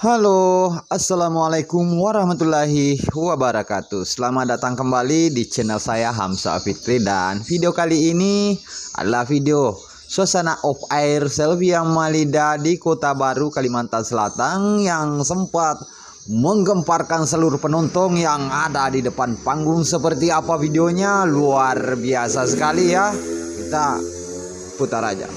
Halo, assalamualaikum warahmatullahi wabarakatuh. Selamat datang kembali di channel saya Hamzah Fitri, dan video kali ini adalah video suasana off air selfie Amalida di Kota Baru, Kalimantan Selatan yang sempat menggemparkan seluruh penonton yang ada di depan panggung. Seperti apa videonya? Luar biasa sekali ya. Kita putar aja.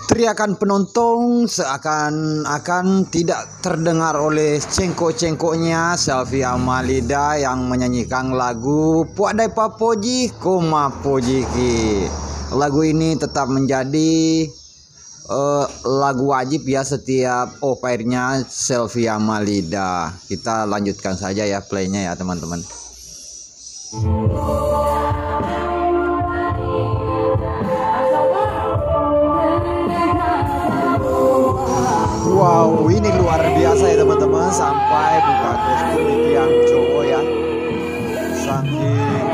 Teriakan penonton seakan-akan tidak terdengar oleh cengkok-cengkoknya selfie Amalida yang menyanyikan lagu Puadai Papoji Koma Pojiki. Lagu ini tetap menjadi lagu wajib ya setiap off airnya selfie Amalida. Kita lanjutkan saja ya playnya ya teman-teman. Wow, ini luar biasa ya teman-teman, sampai buka kostum itu yang cowok ya. Saking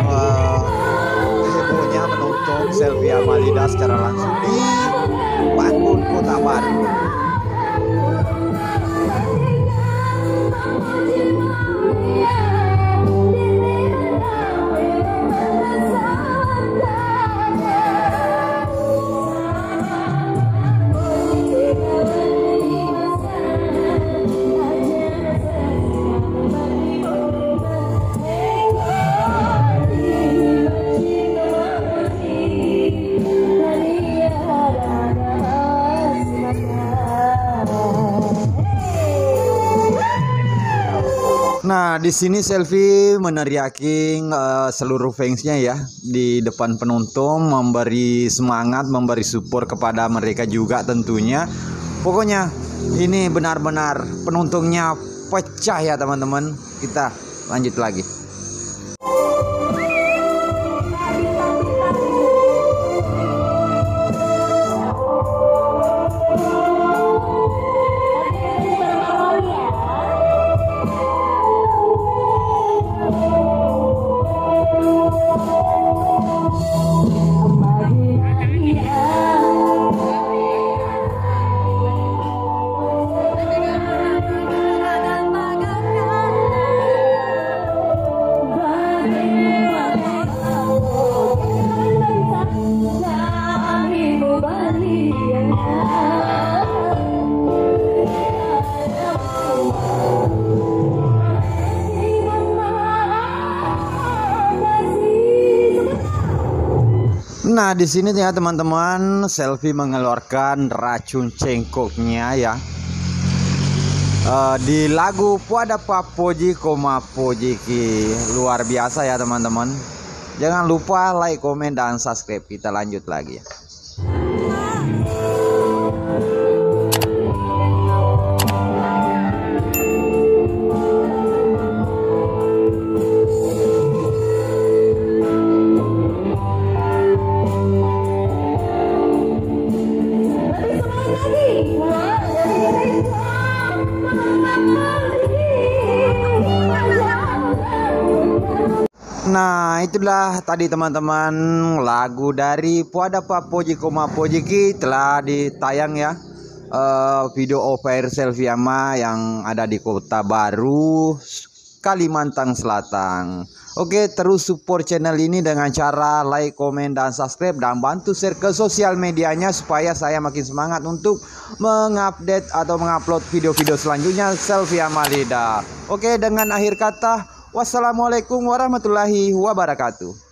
hebohnya menonton selfie Amalida secara langsung di panggung Kota Baru. Nah, di sini selfie meneriaki seluruh fansnya ya di depan penonton, memberi semangat, memberi support kepada mereka juga tentunya. Pokoknya ini benar-benar penontonnya pecah ya teman-teman. Kita lanjut lagi. Nah, di sini ya teman-teman, selfie mengeluarkan racun cengkoknya ya di lagu Puadai Papoji Koma Pojiki. Luar biasa ya teman-teman. Jangan lupa like, komen, dan subscribe. Kita lanjut lagi ya. Nah, itulah tadi teman-teman lagu dari Puadai Papoji Koma Pojiki telah ditayang ya. Video off air selfie Ama yang ada di Kota Baru, Kalimantan Selatan. Oke, terus support channel ini dengan cara like, komen, dan subscribe, dan bantu share ke sosial medianya supaya saya makin semangat untuk mengupdate atau mengupload video-video selanjutnya selfie Amalida. Oke, dengan akhir kata, wassalamualaikum warahmatullahi wabarakatuh.